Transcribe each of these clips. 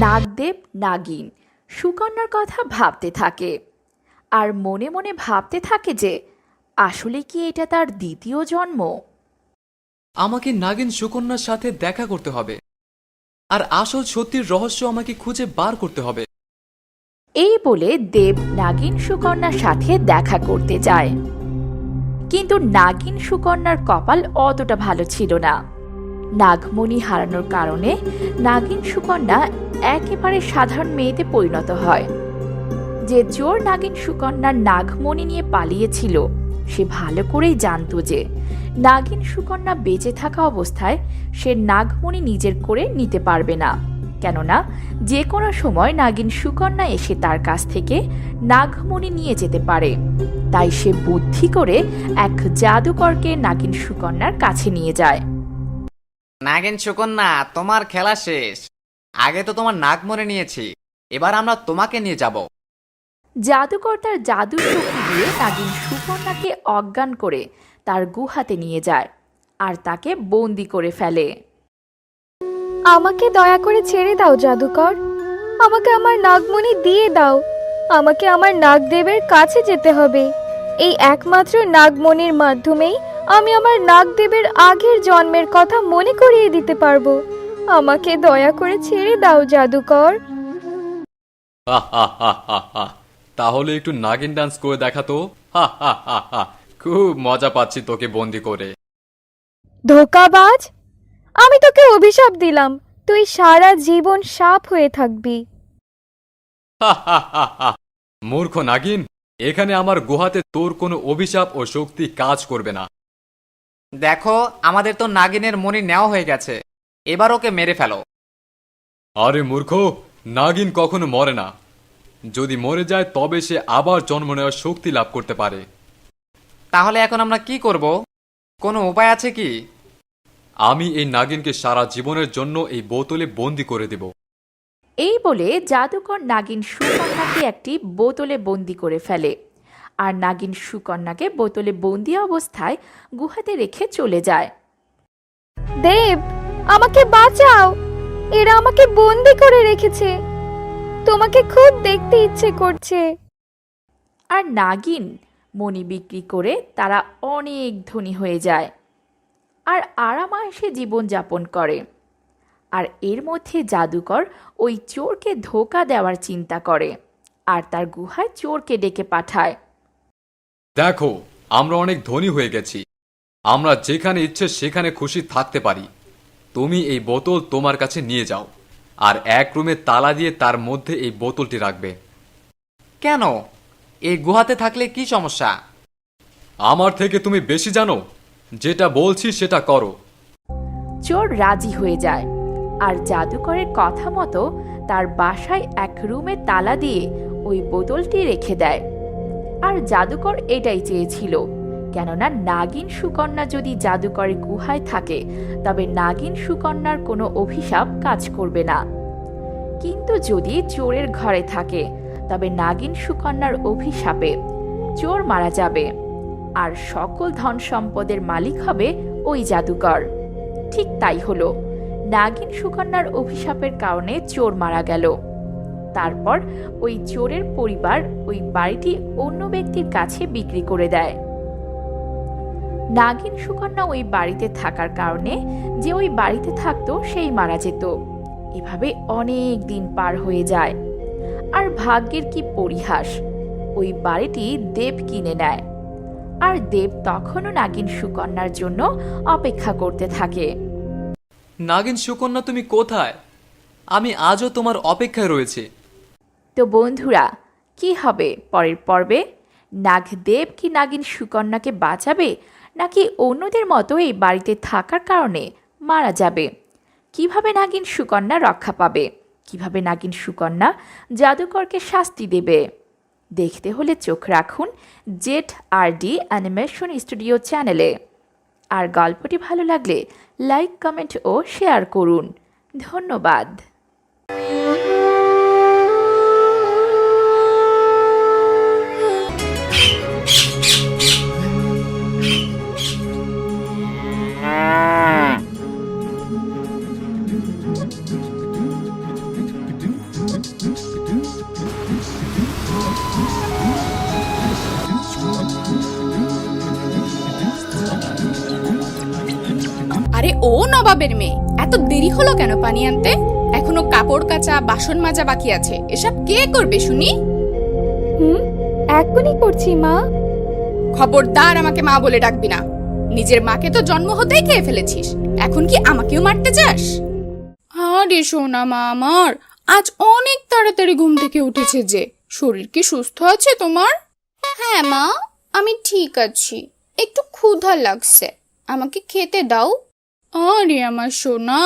নাগদেব নাগিন সুকন্যার কথা ভাবতে থাকে আর মনে মনে ভাবতে থাকে যে আসলে কি এটা তার দ্বিতীয় জন্ম। আমাকে নাগিন সুকন্যার সাথে দেখা করতে হবে, আর আসল সত্যির রহস্য আমাকে খুঁজে বার করতে হবে। এই বলে দেব নাগিন সুকন্যার সাথে দেখা করতে যায়, কিন্তু নাগিন সুকন্যার কপাল অতটা ভালো ছিল না। নাগমণি হারানোর কারণে নাগিন সুকন্যা একেবারে সাধারণ মেয়েতে পরিণত হয়। যে চোর নাগিন সুকন্যার নাগমণি নিয়ে পালিয়েছিল সে ভালো করেই জানত যে নাগিন সুকন্যা বেঁচে থাকা অবস্থায় সে নাগমণি নিজের করে নিতে পারবে না, কেননা যে কোনো সময় নাগিন সুকন্যা এসে তার কাছ থেকে নাগমণি নিয়ে যেতে পারে। তাই সে বুদ্ধি করে এক জাদুকরকে নাগিন সুকন্যার কাছে নিয়ে যায়। নাগিন সুকন্যা, তোমার খেলা শেষ। আগে তো তোমার নাগমণি নিয়েছি, এবার আমরা তোমাকে নিয়ে যাব। জাদুকর তার জাদুর শক্তি দিয়ে নাগিন সুকন্যাকে অজ্ঞান করে তার গুহাতে নিয়ে যায় আর তাকে বন্দি করে ফেলে। আমাকে দয়া করে ছেড়ে দাও জাদুকর, আমাকে আমার নাগমণি দিয়ে দাও। আমাকে আমার নাগদেবের কাছে যেতে হবে। এই একমাত্র নাগমণির মাধ্যমেই আমি আমার নাগদেবের আগের জন্মের কথা মনে করিয়ে দিতে পারবো। আমাকে দয়া করে ছেড়ে দাও জাদুকর। তাহলে একটু নাগিন ডান্স করে দেখাতো। খুব মজা পাচ্ছি তোকে বন্দি করে। ধোঁকাবাজ, আমি তোকে অভিশাপ দিলাম, তুই সারা জীবন সাপ হয়ে থাকবি। মূর্খ নাগিন, এখানে আমার গুহাতে তোর কোনো অভিশাপ ও শক্তি কাজ করবে না। দেখো, আমাদের তো নাগিনের মণি নেওয়া হয়ে গেছে, এবার ওকে মেরে ফেলো। আরে মূর্খ, নাগিন কখনো মরে না। যদি মরে যায় তবে সে আবার জন্ম নেওয়ার শক্তি লাভ করতে পারে। তাহলে এখন আমরা কি করব? কোনো উপায় আছে কি? আমি এই নাগিনকে সারা জীবনের জন্য এই বোতলে বন্দি করে দেব। এই বলে জাদুকর নাগিন সুকন্যাকে একটি বোতলে বন্দি করে ফেলে আর নাগিন সুকন্যাকে বোতলে বন্দি অবস্থায় গুহাতে রেখে চলে যায়। দেব, আমাকে বাঁচাও, এরা আমাকে বন্দি করে রেখেছে। তোমাকে খুব দেখতে ইচ্ছে করছে। আর নাগিন মণি বিক্রি করে তারা অনেক ধনী হয়ে যায় আর আরামায়েশে জীবনযাপন করে। আর এর মধ্যে জাদুকর ওই চোরকে ধোঁকা দেওয়ার চিন্তা করে আর তার গুহায় চোরকে ডেকে পাঠায়। দেখো, আমরা অনেক ধনী হয়ে গেছি, আমরা যেখানে ইচ্ছে সেখানে খুশি থাকতে পারি। তুমি এই বোতল তোমার কাছে নিয়ে যাও আর এক রুমে তালা দিয়ে তার মধ্যে এই বোতলটি রাখবে। কেন? এই গুহাতে থাকলে কি সমস্যা? আমার থেকে তুমি বেশি জানো, যেটা বলছি সেটা করো। চোর রাজি হয়ে যায় আর জাদুকরের কথা মতো তার বাসায় এক রুমে তালা দিয়ে ওই বোতলটি রেখে দেয়। আর জাদুকর এটাই চেয়েছিল, কেননা নাগিন সুকন্যা যদি জাদুকরের গুহায় থাকে তবে নাগিন সুকন্যার কোনো অভিশাপ কাজ করবে না। কিন্তু যদি চোরের ঘরে থাকে তবে নাগিন সুকন্যার অভিশাপে চোর মারা যাবে আর সকল ধন সম্পদের মালিক হবে ওই জাদুকর। ঠিক তাই হলো, নাগিন সুকন্যার অভিশাপের কারণে চোর মারা গেল। তারপর ওই চোরের পরিবার ওই বাড়িটি অন্য ব্যক্তির কাছে বিক্রি করে দেয়। নাগিন সুকন্যা ওই বাড়িতে থাকার কারণে যে ওই বাড়িতে থাকতো সেই মারা যেত। এভাবে অনেক দিন পার হয়ে যায়। আর ভাগ্যের কি পরিহাস, ওই বাড়িটি দেব কিনে নেয় আর দেব তখনও নাগিন সুকন্যার জন্য অপেক্ষা করতে থাকে। নাগিন সুকন্যা, তুমি কোথায়? আমি আজও তোমার অপেক্ষায় রয়েছে। তো বন্ধুরা, কি হবে পরের পর্বে? নাগদেব কি নাগিন সুকন্যাকে বাঁচাবে, নাকি অন্যদের মতো এই বাড়িতে থাকার কারণে মারা যাবে। কিভাবে নাগিন সুকন্যা রক্ষা পাবে, কিভাবে নাগিন সুকন্যা জাদুকরকে শাস্তি দেবে, দেখতে হলে চোখ রাখুন ZRD অ্যানিমেশন স্টুডিও চ্যানেলে। আর গল্পটি ভালো লাগলে লাইক, কমেন্ট ও শেয়ার করুন। ধন্যবাদ। আরে ও নবাবের মেয়ে, এত দেরি হলো কেন পানি আনতে? এখনো কাপড় কাচা, বাসন মাজা বাকি আছে। এসব কে করবে শুনি? এখনই করছি মা। খবরদার আমাকে মা বলে ডাকবি না। নিজের মাকে তো জন্ম হতেই খেয়ে ফেলেছিস, এখন কি আমাকেও মারতে চাস? আরে সোনা মা আমার, আজ অনেক তাড়াতাড়ি ঘুম থেকে উঠেছে যে। শরীর কি সুস্থ আছে তোমার? হ্যাঁ মা, আমি ঠিক আছি। একটু ক্ষুধা লাগছে, আমাকে খেতে দাও। আরে আমার সোনা,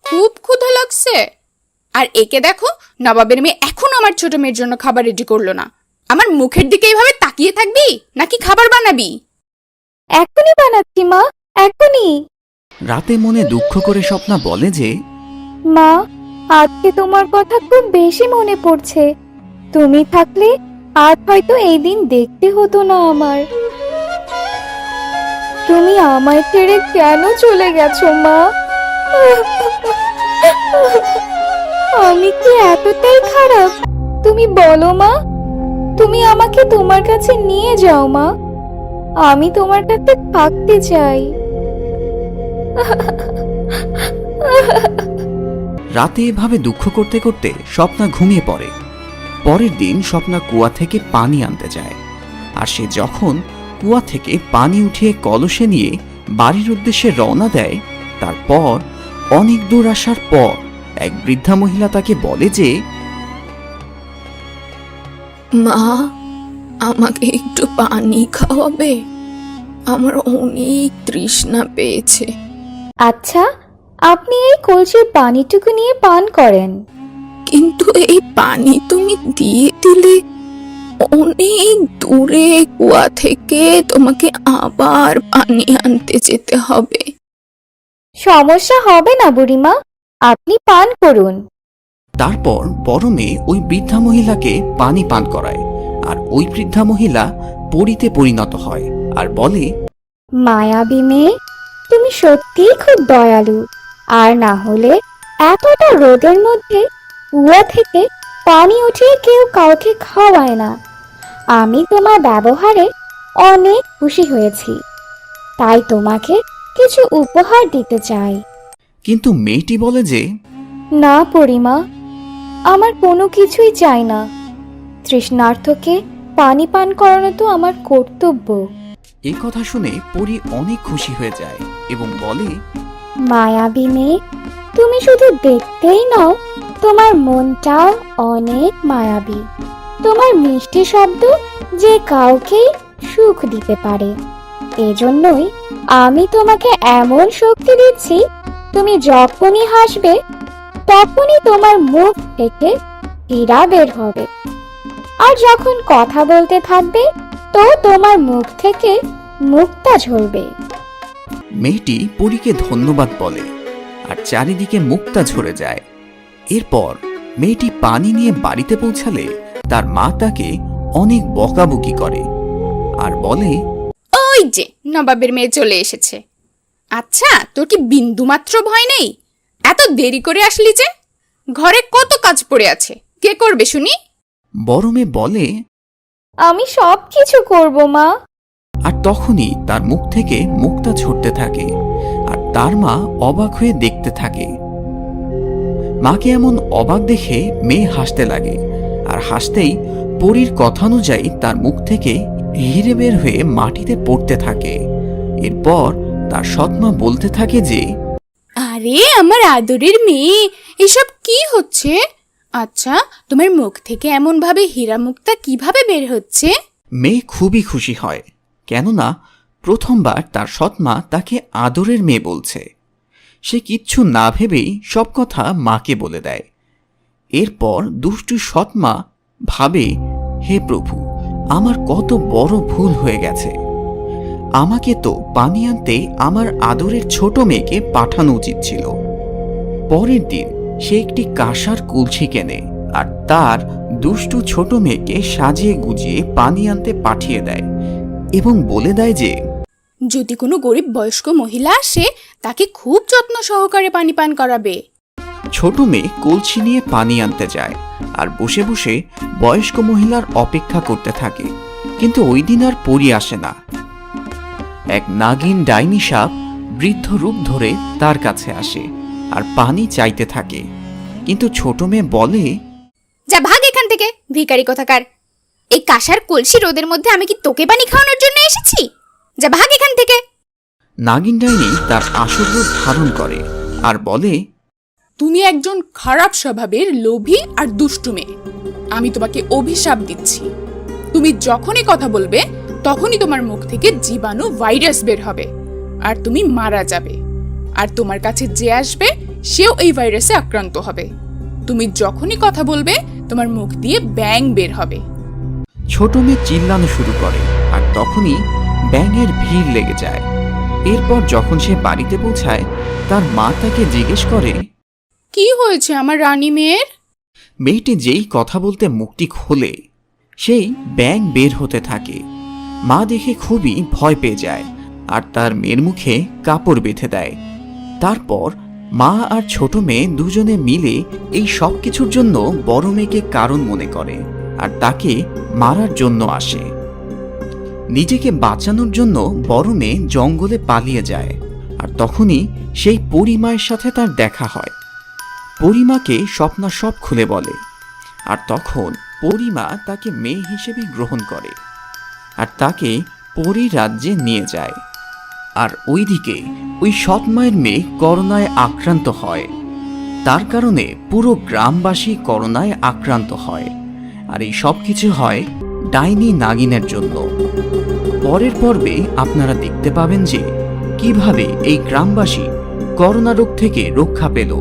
খুব ক্ষুধা লাগছে? আর একে দেখো, নবাবের মেয়ে এখন আমার ছোট মেয়ের জন্য খাবার রেডি করলো না। আমার মুখের দিকে এইভাবে তাকিয়ে থাকবি নাকি খাবার বানাবি? এখনই বানাচ্ছি মা, এখনই। রাতে মনে দুঃখ করে স্বপ্না বলে যে, মা, আজকে তোমার কথা খুব বেশি মনে পড়ছে। তুমি থাকলে আজ হয়তো এই দিন দেখতে হতো না আমার। তুমি আমায় ছেড়ে কেন চলে গেছো মা? আমি কি এতটাই খারাপ? তুমি বলো মা, তুমি আমাকে তোমার কাছে নিয়ে যাও মা। আমি তোমার কাছে থাকতে চাই। রাতে এভাবে দুঃখ করতে করতে স্বপ্না ঘুমিয়ে পড়ে। পরের দিন স্বপ্না কুয়া থেকে পানি আনতে যায়। আর সে যখন কুয়া থেকে পানি উঠিয়ে কলসে নিয়ে বাড়ির উদ্দেশ্যে রওনা দেয়, তারপর অনেক দূর আসার পর এক বৃদ্ধা মহিলা তাকে বলে যে, মা, আমাকে একটু পানি খাওয়াবে? আমার অনেক তৃষ্ণা পেয়েছে। আচ্ছা, আপনি এই কলসির পানিটুকু নিয়ে পান করেন। কিন্তু এই পানি তুমি দিয়ে দিলে অনেক দূরে কুয়া থেকে তোমাকে আবার পানি আনতে যেতে হবে। সমস্যা হবে না বুড়িমা, আপনি পান করুন। তারপর বড় মেয়ে ওই বৃদ্ধা মহিলাকে পানি পান করায়। আর ওই বৃদ্ধা মহিলা পরীতে পরিণত হয় আর বলে, মায়াবী মেয়ে, তুমি সত্যিই খুব দয়ালু। আর না হলে এতটা রোদের মধ্যে কুয়া থেকে পানি উঠিয়ে কেউ কাউকে খাওয়ায় না। আমি তোমার ব্যবহারে অনেক খুশি হয়েছি, তাই তোমাকে কিছু উপহার দিতে চাই। কিন্তু মেয়েটি বলে যে, না পরিমা, আমার কোনো কিছুই চাই না। তৃষ্ণার্তকে পানি পান করানো তো আমার কর্তব্য। এই কথা শুনে পরী অনেক খুশি হয়ে যায় এবং বলে, মায়াবী মেয়ে, তুমি শুধু দেখতেই নও, তোমার মনটাও অনেক মায়াবী। তোমার মিষ্টি শব্দ যে কাউকেই সুখ দিতে পারে। এজন্যই আমি তোমাকে এমন শক্তি দিচ্ছি, তুমি যখনই হাসবে তখনই তোমার মুখ থেকে হীরা বের হবে। আর যখন কথা বলতে থাকবে তো তোমার মুখ থেকে মুক্তা ঝরবে। মেয়েটি পরীকে ধন্যবাদ বলে আর চারিদিকে মুক্তা ঝরে যায়। এরপর মেয়েটি পানি নিয়ে বাড়িতে পৌঁছালে তার মা তাকে অনেক বকাবকি করে আর বলে, ওই যে নবাবের মেয়ে চলে এসেছে। আচ্ছা, তোর কি বিন্দুমাত্র ভয় নেই? এত দেরি করে আসলি যে? ঘরে কত কাজ পড়ে আছে, কে করবে শুনি? বড় মেয়ে বলে, আমি সব কিছু করব মা। আর তখনই তার মুখ থেকে মুক্তা ঝরতে থাকে আর তার মা অবাক হয়ে দেখতে থাকে। মাকে এমন অবাক দেখে মেয়ে হাসতে লাগে আর হাসতেই পরীর কথানুযায়ী তার মুখ থেকে হিরে বের হয়ে মাটিতে পড়তে থাকে। এরপর তার সৎমা বলতে থাকে যে, আরে আমার আদরের মেয়ে, এসব কি হচ্ছে? আচ্ছা, তোমার মুখ থেকে এমন ভাবে হীরা মুক্তা কিভাবে বের হচ্ছে? মেয়ে খুবই খুশি হয়, কেননা প্রথমবার তার সৎমা তাকে আদরের মেয়ে বলছে। সে কিচ্ছু না ভেবেই সব কথা মাকে বলে দেয়। এরপর দুষ্টু সৎমা ভাবে, হে প্রভু, আমার কত বড় ভুল হয়ে গেছে। আমাকে তো পানি আনতে আমার আদরের ছোট মেয়েকে পাঠানো উচিত ছিল। পরের দিন সে একটি কাঁসার কলসি কেনে আর তার দুষ্টু ছোট মেয়েকে সাজিয়ে গুজিয়ে পানি আনতে পাঠিয়ে দেয় এবং বলে দেয় যে যদি কোনো গরিব বয়স্ক মহিলা আসে তাকে খুব যত্ন সহকারে পানি পান করাবে। ছোট মেয়ে কলসি নিয়ে পানি আনতে যায় আর বসে বসে বয়স্ক মহিলার অপেক্ষা করতে থাকে। কিন্তু ওই দিন আর পরী আসে না। এক নাগিন ডাইনি সাপ বৃদ্ধ রূপ ধরে তার কাছে আসে আর পানি চাইতে থাকে। কিন্তু ছোট মেয়ে বলে, যা ভাগ এখান থেকে, ভিখারি কোথাকার। এই কাঁসার কলসি রোদের মধ্যে আমি কি তোকে পানি খাওয়ানোর জন্য এসেছি? যা ভাগ এখান থেকে। নাগিন ডাইনি তার আসল রূপ ধারণ করে আর বলে, তুমি একজন খারাপ স্বভাবের লোভী আর দুষ্টু মেয়ে। আমি তোমাকে অভিশাপ দিচ্ছি। তুমি যখনই কথা বলবে তখনই তোমার মুখ থেকে জীবাণু ভাইরাস বের হবে আর তুমি মারা যাবে। আর তোমার কাছে যে আসবে সেও এই ভাইরাসে আক্রান্ত হবে। তুমি যখনই কথা বলবে তোমার মুখ দিয়ে ব্যাঙ বের হবে। ছোট মেয়ে চিল্লানো শুরু করে আর তখনই ব্যাঙের ভিড় লেগে যায়। এরপর যখন সে বাড়িতে পৌঁছায় তার মা তাকে জিজ্ঞেস করে, কি হয়েছে আমার রানী মেয়ের? মেয়েটি যেই কথা বলতে মুখটি খোলে সেই ব্যাঙ বের হতে থাকে। মা দেখে খুবই ভয় পেয়ে যায় আর তার মেয়ের মুখে কাপড় বেঁধে দেয়। তারপর মা আর ছোট মেয়ে দুজনে মিলে এই সব কিছুর জন্য বড় মেয়েকে কারণ মনে করে আর তাকে মারার জন্য আসে। নিজেকে বাঁচানোর জন্য বড় মেয়ে জঙ্গলে পালিয়ে যায় আর তখনই সেই পরিমায়ের সাথে তার দেখা হয়। পরিমাকে স্বপ্না সব খুলে বলে আর তখন পরিমা তাকে মেয়ে হিসেবে গ্রহণ করে আর তাকে পরী রাজ্যে নিয়ে যায়। আর ওইদিকে ওই সৎ মায়ের মেয়ে করোনায় আক্রান্ত হয়। তার কারণে পুরো গ্রামবাসী করোনায় আক্রান্ত হয় আর এই সব কিছু হয় ডাইনি নাগিনের জন্য। পরের পর্বে আপনারা দেখতে পাবেন যে কিভাবে এই গ্রামবাসী করোনা রোগ থেকে রক্ষা পেল।